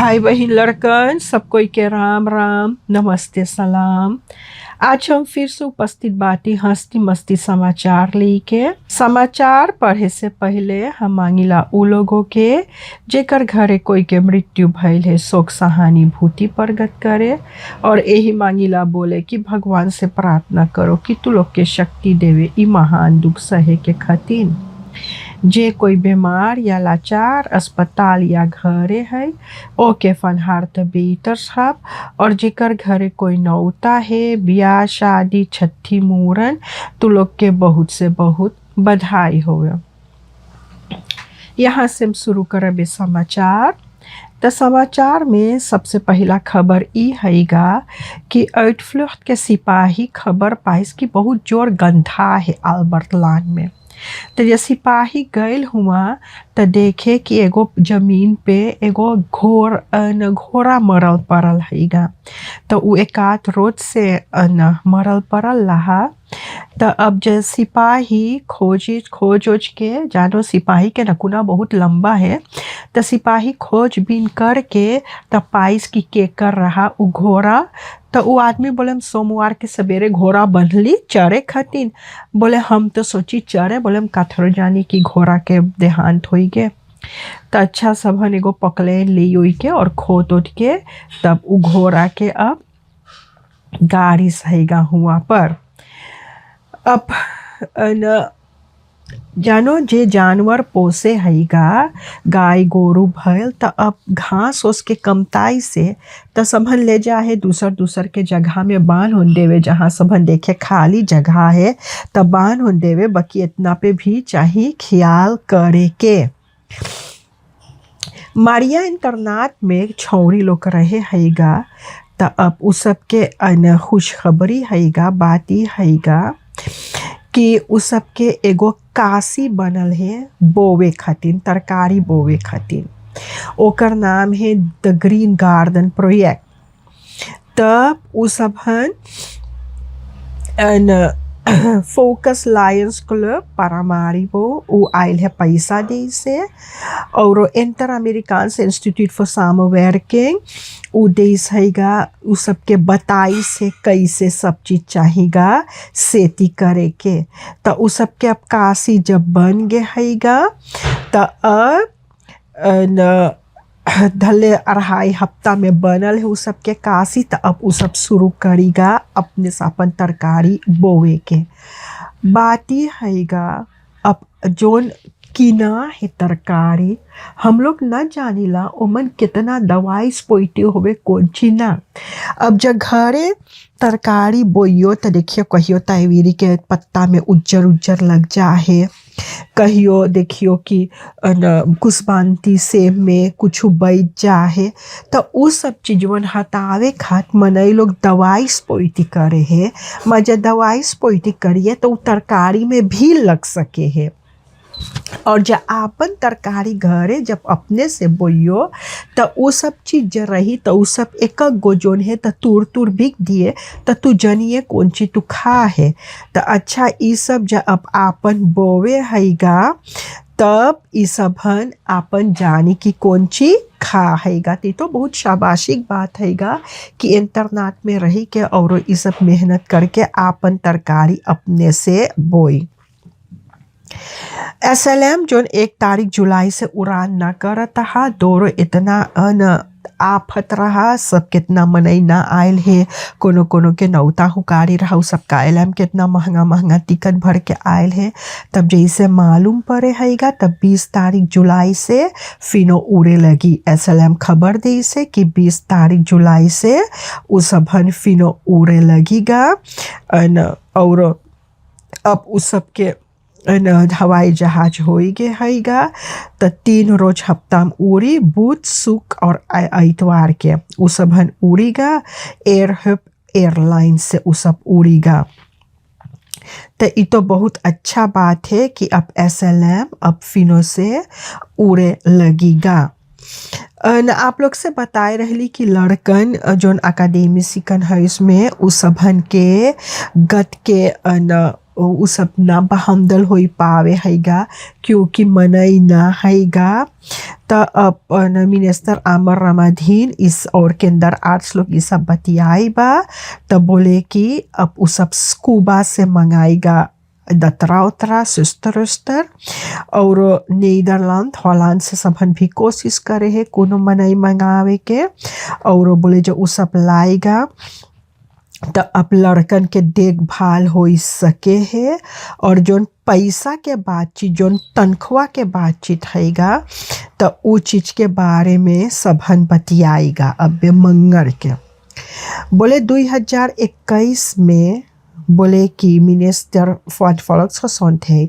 भाई बहन लड़कन सबको के राम राम नमस्ते सलाम। आज हम फिर से उपस्थित बाटी हंसती मस्ती समाचार लेके। समाचार पढ़े से पहले हम मांगिला उ लोगों के जेकर घरे कोई के मृत्यु भइल है शोक सहानुभूति प्रकट करे और यही मांगिला बोले कि भगवान से प्रार्थना करो कि तू लोग के शक्ति देवे ई महान दुख सहे के खातिर। जे कोई बीमार या लाचार अस्पताल या घरे है ओके फनहार बेहतर साहब और जेकर घरे कोई नौता है ब्याह शादी छठी मूरन तो लोग के बहुत से बहुत बधाई होवे। यहाँ से हम शुरू करबे समाचार। तो समाचार में सबसे पहला खबर ई हैगा कि आउटफ्लूट के सिपाही खबर पाइस की बहुत जोर गंधा है अल्बर्ट लैंड में। तो जब सिपाही गए हुआ तो देखे कि एगो जमीन पे एगो घोड़ा मरल पड़ल हैगा। तो वो एकाध रोज से मरल पड़ल रहा। तो अब जब सिपाही खोज के जानो सिपाही के नकुना बहुत लंबा है तो सिपाही खोजबीन करके तो पाइस की के कर रहा वो घोड़ा। तो वो आदमी बोले हम सोमवार के सवेरे घोड़ा बंधली चरे खातिर। बोले हम तो सोची चरे बोले हम काथर जानी कि घोड़ा के देहांत हो गए। तो अच्छा सबन एगो पकले ले उई के और खोद उठ के तब वो घोड़ा के अब गाड़ी सहेगा हुआ पर। अब जानो जे जानवर पोसे हैगा गाय गोरू भैल तो अब घास उसके कमताई से तो सबन ले जा है दूसर के जगह में बांध उन देवे। जहाँ सबन देखे खाली जगह है तो बांध उन देवे। बाकी इतना पे भी चाहिए ख्याल करे के। मारिया इंटरनाट में छौरी लोग रहे हैगा तो अब उस सबके खुशखबरी हैगा बाती हैगा कि उस सबके एगो काशी बनल है बोवे खातिर तरकारी बोवे खातिर। ओकर नाम है द ग्रीन गार्डन प्रोजेक्ट। तब उ सबन फोकस लायंस क्लब पारामारिबो वो आयल है पैसा दे से और इंटर अमेरिकन इंस्टीट्यूट फॉर सामर वर्किंग उ देश हैगा उ सबके बताई से कैसे सब चीज़ चाहिएगा सेती करे के। तो उ सबके अब काशी जब बन गए हैगा तो अब धले अढ़ाई हफ्ता में बनल है उ सबके काशी। तो अब उ सब शुरू करेगा अपने सापन तरकारी बोवे के। बाती हैगा अब जोन किना है तरकारी हम लोग न जानिला ओमन कितना दवाई स्पोइटिव होवे कौन ची ना। अब जब घरे तरकारी बोइयो तो देखियो कहियो ताइवेरी के पत्ता में उज्जर लग जा है। कहियो देखियो कि कुसबांती सेब में कुछ बैठ जा है। तो उ सब चीज़वन हटावे खात मनई लोग दवाई स्पोइटी करे है। मजा दवाई स्पोइटी करिए तो तरकारी में भी लग सके है। और जब आपन तरकारी घरे जब अपने से बोइयो तो वो सब चीज़ जो रही तो वो सब एक गो जोन है तो तुर बिक दिए तो तू जनिए कौन चीज़ तू खा है। तो अच्छा ये सब जब अब आपन बोवे हैगा तब ये सबन आपन जानी कि कौन चीज़ खा हैगा। तो बहुत शाबाशिक बात हैगा कि इंटरनेट में रही के और ये सब मेहनत करके आपन तरकारी अपने से बोई। SLM जोन 1 तारीख जुलाई से उड़ान ना करता हा दोरो इतना आफत रहा सब कितना मनई ना आयल है। कोनो के नौता हुकारी रहा सबका एलएम कितना महंगा टिकट भर के आयल है। तब जैसे मालूम पड़े हैगा तब 20 तारीख जुलाई से फिनो उड़े लगी। SLM खबर दी से कि 20 तारीख जुलाई से उस सबन फिनो उड़े लगीगा। और अब उस सबके हवाई जहाज हो गए हैगा तो 3 रोज हफ्ता में उड़ी बुध शुक्र और इतवार के उ सबन उड़ीगा। एयरलाइन से उ सब उड़ीगा। तो ये तो बहुत अच्छा बात है कि अब SLM अब फिनो से उड़े लगीगा। आप लोग से बताए रहली कि लड़कन जोन अकादमी सिकन है इसमें उस सबन के गत के उ सब ना बहमदल होई पावे हैगा क्योंकि मनई ना हैगा। त मिनिस्टर आमर रमाधीन इस और केंदर आर्ट्स लोग ये सब बतियाई बा। तब बोले कि अब उ सब स्कूबा से मंगाएगा दतरा उतरा सुस्तर उस्तर। और नीदरलैंड हॉलैंड से सबन भी कोशिश करे है कोनो मनई मंगावे के। और बोले जो उ सब लाएगा तो अब लड़कन के देखभाल हो सके है। और जोन पैसा के बातचीत जोन तनख्वाह के बातचीत हैगा तो उ चीज के बारे में सबन बतियाएगा अब मंगर के। बोले 2021 में बोले कि मिनिस्टर फॉर Volksgesondheid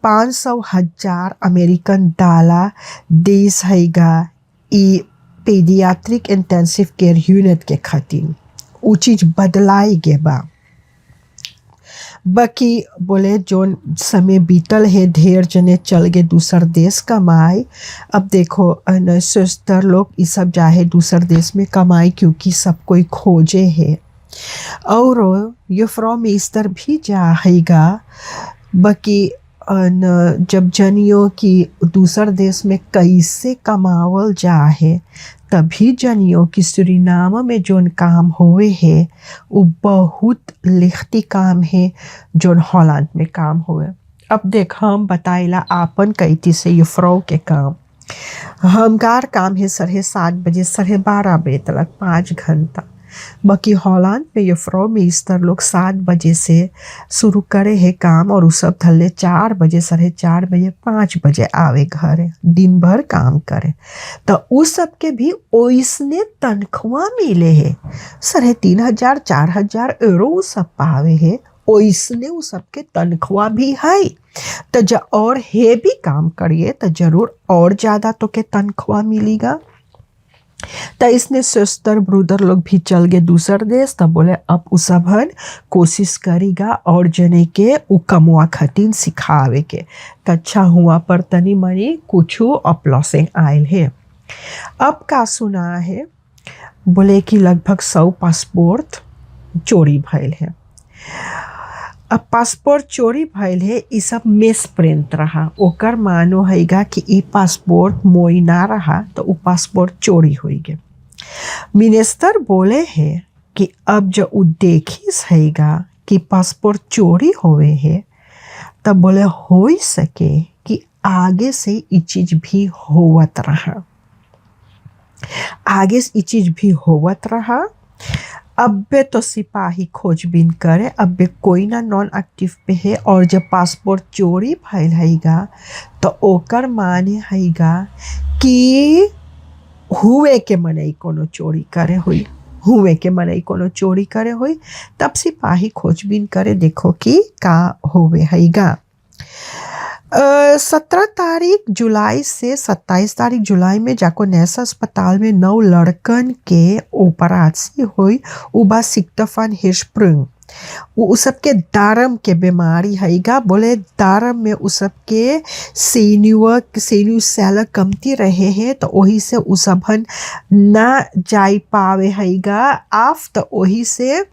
500,000 अमेरिकन डाला देश हैगा ई पीडियाट्रिक इंटेंसिव केयर यूनिट के खातिर उ चीज बदलाई गे बा। बाकी बोले जोन समय बीतल है ढेर जने चल गए दूसर देश कमाए। अब देखो सिस्टर लोग ये सब जाए दूसर देश में कमाए क्योंकि सब कोई खोजे है। और यूफ्रॉम ईस्टर भी जाएगा। बाकी जब जनियो कि दूसर देश में कैसे कमावल जाए तभी जनियो कि सुरीनाम में जोन काम होए है वो बहुत लिखती काम है जोन हॉलैंड में काम हुए। अब देख हम बताइला आपन कैती से यूफ्रो के काम हमकार काम है 7:30 बजे 12:30 बजे तक 5 घंटा। बाकी हॉलैंड में यूफ्रो में ईस्टर लोग 7 बजे से शुरू करे है काम और उस सब थल्ले 4 बजे 4:30 बजे 5 बजे आवे घरे दिन भर काम करे। तो उस सब के भी ओइसने तनख्वाह मिले है 3,500 4,000 यूरो उ सब पावे है ओइसने उ सब के तनख्वाह भी है। तो जब और है भी काम करिए तो जरूर और ज़्यादा तो के तनख्वाह मिलेगा। तो इसने सिस्टर ब्रूदर लोग भी चल गए दूसर देश। तब बोले अब उ सबन कोशिश करेगा और जने के उ कमुआ खतीन सिखावे के। तो अच्छा हुआ पर तनी मनी कुछ अपलॉसिंग आयल है। अब का सुना है बोले कि लगभग 100 पासपोर्ट चोरी भइल है। अब पासपोर्ट चोरी भइल है ये सब मिस प्रिंट रहा ओकर मानो हैगा कि ई पासपोर्ट मोई ना रहा तो उ पासपोर्ट चोरी हुई गे। मिनिस्टर बोले है कि अब जो उ देखिस हैगा कि पासपोर्ट चोरी होवे है तब बोले हो सके कि आगे से ये चीज भी होवत रहा आगे से ये चीज भी होवत रहा। अब्बे तो सिपाही खोजबीन करे अब्बे कोई ना नॉन एक्टिव पे है। और जब पासपोर्ट चोरी भइल हैगा तो ओकर माने हैगा कि हुए के मनई कोनो चोरी करे हुई हुए के मनई कोनो चोरी करे हुई। तब सिपाही खोजबीन करे देखो कि का होवे हैगा। 17 जुलाई से 27 जुलाई में जाको नैसा अस्पताल में 9 लड़कन के ऑपरेशन हुई उबा सिक्तफन हिरस्प्रिंग उ सबके दारम के बीमारी हैगा। बोले दारम में उ सबके सेन्यू सेल कमती रहे हैं तो वही से उ सबन ना जाई पावे हैगा आफ तो वही से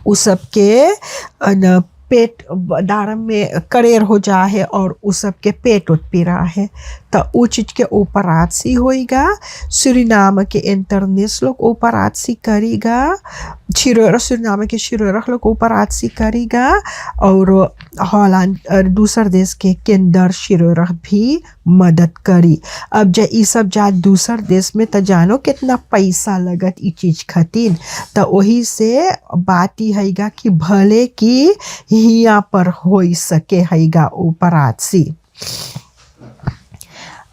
उ सबके पेट दारम में करेर हो जा है और उस सब के पेट उठ पी रहा है तो उ चीज के ऑपरेशन होएगा। सुरीनाम के इंटरनेस लोग ऑपरेशन करेगा सुरीनाम के शिरोरख लोग ऑपरेशन करेगा। और हॉलैंड दूसर देश के केंदर शिरोरख भी मदद करी। अब जब ये सब जा दूसर देश में तो जानो कितना पैसा लगत ई चीज खातिर तो वही से बात ही हैगा कि भले कि हिया पर हो सके हैगा ऑपरेशन।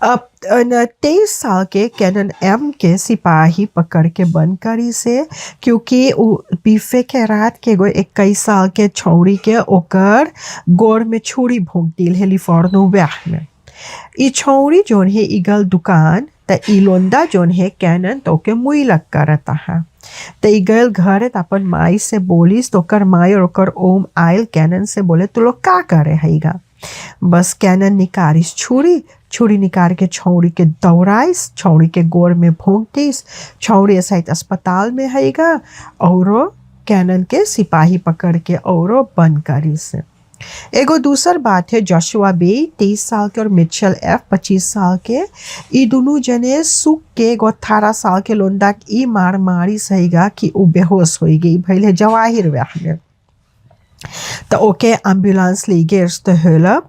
अब 23 साल के कैनन एम के सिपाही पकड़ के बंद करी से क्योंकि बीफे के रात के गो 21 साल के छौरी के ओकर गोर में छुरी भोंक दिल है लिफोर्नो व्याह में। ई छौरी जोन है ईगल दुकान त ई लोंदा जोन है कैनन तो के मुई लग करता है तो ईगल घर अपन माई से बोलिस तो कर माई और ओकर ओम आयल कैनन से बोले तू लोग का करे हैगा। बस कैनन निकारिस छुरी निकाल के छौरी के दौड़ाइस छौरी के गोर में भोंक दिस छौरी सहित अस्पताल में हैगा और कैनन के सिपाही पकड़ के और बंद करिस। एगो दूसर बात है, जोशुआ बे 23 साल के और मिचेल एफ 25 साल के, ई दोनों जने सुख के एगो 18 साल के लोंदा ई मार मारी सहीगा कि उ बेहोश हो गई भैले जवाहिर व्याह में। तो ओके एम्बुलेंस ले गए होला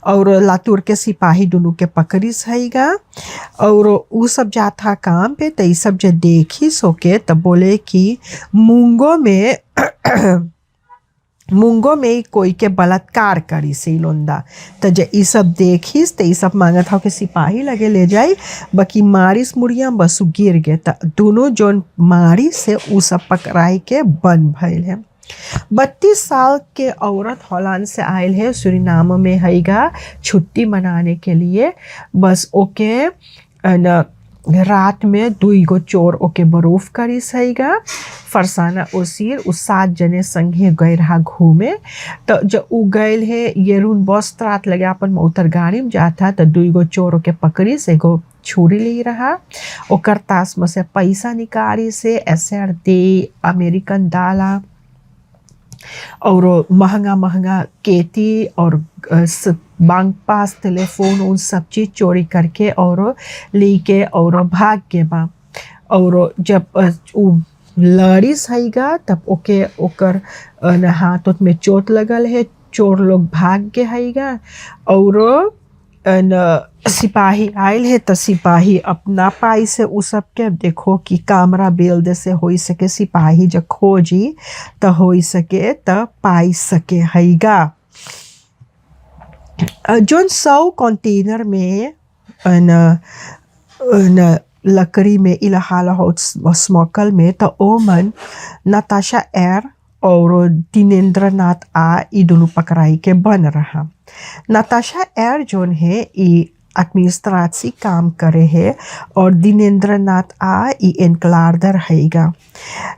और लातूर के सिपाही दोनों के पकड़ी सहीगा और उ सब जाता काम पे। तो ये सब जो देखी सोके तो बोले कि मूंगो में कोई के बलात्कार करी से लोंदा। तो जे ई सब देखिस तो ई सब मांगत हो के सिपाही लगे ले जाई, बाकी मारिस मुड़िया बस गिर गए। तो दोनों जोन मारी से उ सब पकड़ाई के बंद भइल है। 32 साल के औरत हॉलैंड से आयल है सूरीनाम में हैगा छुट्टी मनाने के लिए। बस ओके रात में 2 चोर ओके बरूफ करी सहीगा फरसाना ओसीर उ 7 जने संगे गए रहा घूमे। तो जब उ गए है येरून बस रात लगे अपन मोटर गाड़ी में जाता तो 2 चोर ओके पकड़ी से एगो छुरी ले रहा ओकर तास में से पैसा निकाली से एसआर दे अमेरिकन डाला और महंगा महंगा केटी और बैंक पास टेलीफोन उन सब चीज़ चोरी करके और लेके और भाग के बा। और जब उ लड़ी सहीगा तब ओके ओकर हाथ में चोट लगल है, चोर लोग भाग के हैगा और सिपाही आयल है। तो सिपाही अपना पाई से उ सब के देखो कि कैमरा बेल दे से हो सके सिपाही जब खोजी तो हो सके तो पाई सके हैगा। जोन 100 कंटेनर में लकड़ी में इलाहाला हो स्मोकल में तो ओमन नताशा एर और दिनेंद्र नाथ आ ई दोनों पकड़ाई के बन रहा। नताशा एर जोन है ई एडमिनिस्ट्रेटिव काम करे है और दिनेंद्र नाथ आ ई एनक्लार्डर हैगा।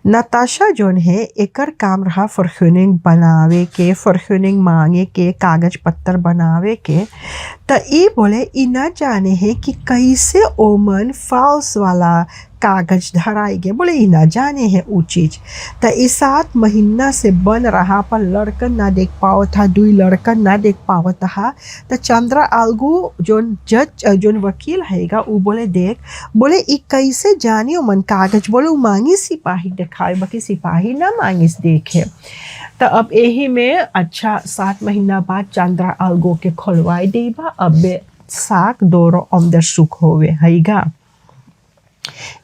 नताशा जोन है एकर काम रहा फॉर्च्यूनिंग बनावे के, फॉर्च्यूनिंग मांगे के, कागज पत्तर बनावे के। तो ये बोले ई न जाने है कि कैसे ओमन फॉल्स वाला कागज धराई गए, बोले ई ना जाने है वो चीज़। तो इस 7 महीना से बन रहा पर लड़कन ना देख पाओ था, 2 लड़कन ना देख पाओ था। तो चंद्रा आलगू जोन जज जोन वकील हैगा वो बोले देख, बोले ई कैसे जानी मन कागज, बोले वो मांगी सिपाही दिखाए बाकी सिपाही ना मांगिस देखे। तो अब यही में अच्छा 7 महीना बाद चंद्रा आलगू के खोलवाई देबा। अब साक दोरो अंदर सुख होवे हैगा।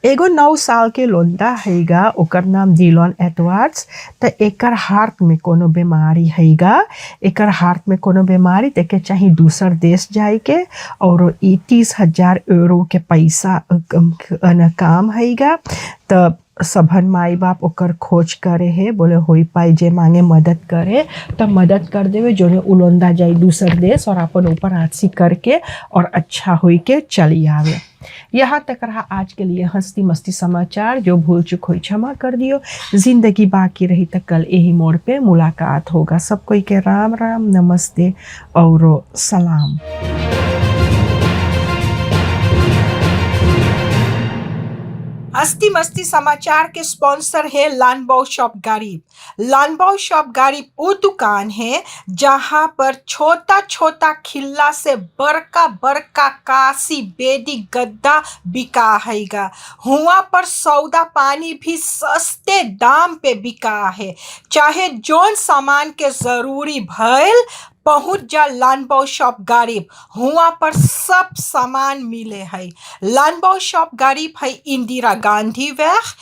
एगो 9 साल के लोंदा हैगा ओकर नाम डिलॉन एडवर्ड्स। तो एकर हार्ट में कोनो बीमारी हैगा, एकर हार्ट में कोनो बीमारी देखे चाहिए दूसर देश जाए के और 30,000 यूरो के पैसा काम हैगा। तो सभन माई बाप ओकर खोज करे है, बोले होई पाई जे मांगे मदद करे तो मदद कर देवे, जो ने उलोंदा जाए दूसर देश और अपन ऊपर हाथसी करके और अच्छा होई के चली आवे। यहाँ तक रहा आज के लिए हंसती मस्ती समाचार। जो भूल चुक हुई क्षमा कर दियो। जिंदगी बाकी रही तो कल यही मोड़ पे मुलाकात होगा। सब कोई के राम राम, नमस्ते और सलाम। हस्ती मस्ती समाचार के स्पॉन्सर है लानबाओ शॉप गरीब। लानबाओ शॉप गरीब वो दुकान है जहां पर छोटा छोटा खिल्ला से बड़का बड़का काशी बेदी गद्दा बिका हैगा। हुआ पर सौदा पानी भी सस्ते दाम पे बिका है। चाहे जोन सामान के जरूरी भइल पहुँच जा लानबाओ शॉप गरीब, हुआ पर सब सामान मिले है। लानबाओ शॉप गरीब है इंदिरा गांधी वेग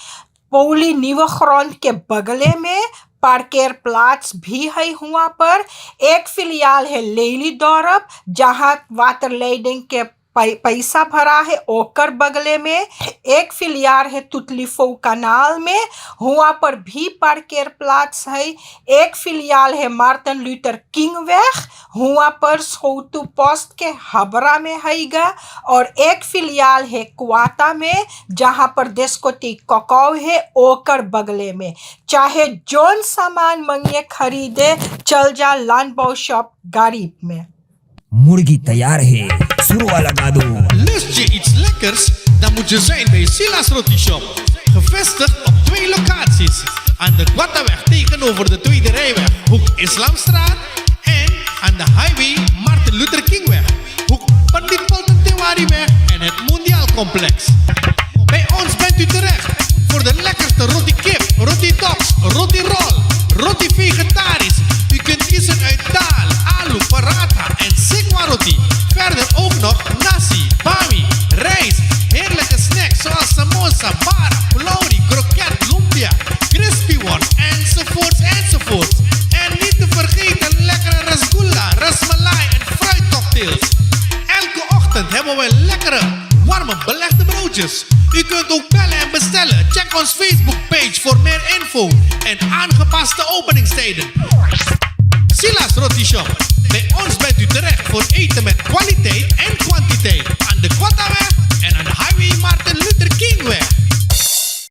पौली निवखरौन के बगले में। पार्केर प्लाट्स भी है हुआ पर। एक फिलियाल है लेली दौरब जहाँ वाटर लेडिंग के पैसा भरा है ओकर बगले में। एक फिलियार है तुतलीफो कनाल में, हुआ पर भी पार्केर प्लाट्स है। एक फिलियाल है मार्टिन लूथर किंग वेग, हुआ पर सोतु पोस्ट के हबरा में हैगा। और एक फिलियाल है कुआता में जहाँ पर देशकोटी कोकाव है ओकर बगले में। चाहे जोन सामान मंगे खरीदे चल जा लानबाओ शॉप गरीब में। Muurgi tayyaar hai, suru wala gado. Lust je iets lekkers? Dan moet je zijn bij Silas Roti Shop. Gevestigd op 2 locaties. Aan de Quattaweg tegenover de Tweede Rijweg, hoek Islamstraat. En aan de highway Martin Luther Kingweg, hoek Pandit Polten Tewariweg en het Mondiaal Complex. Bij ons bent u terecht voor de lekkerste roti kip, roti dop, roti roll, roti vegetarisch. U kunt kiezen uit daal, alu, paratha en sikwa roti. Verder ook nog nasi, bami, rijst, heerlijke snacks zoals samosa, bara, pulaurie, kroket, lumpia, crispy one, enzovoorts, enzovoorts. En niet te vergeten lekkere rasgulla, rasmalai en fruitcocktails. Elke ochtend hebben we lekkere, warme belegde broodjes. U kunt ook bellen en bestellen. Check ons Facebook-page voor meer info en aangepaste openingstijden. Silas Roti Shop. Bij ons bent u terecht voor eten met kwaliteit en kwantiteit.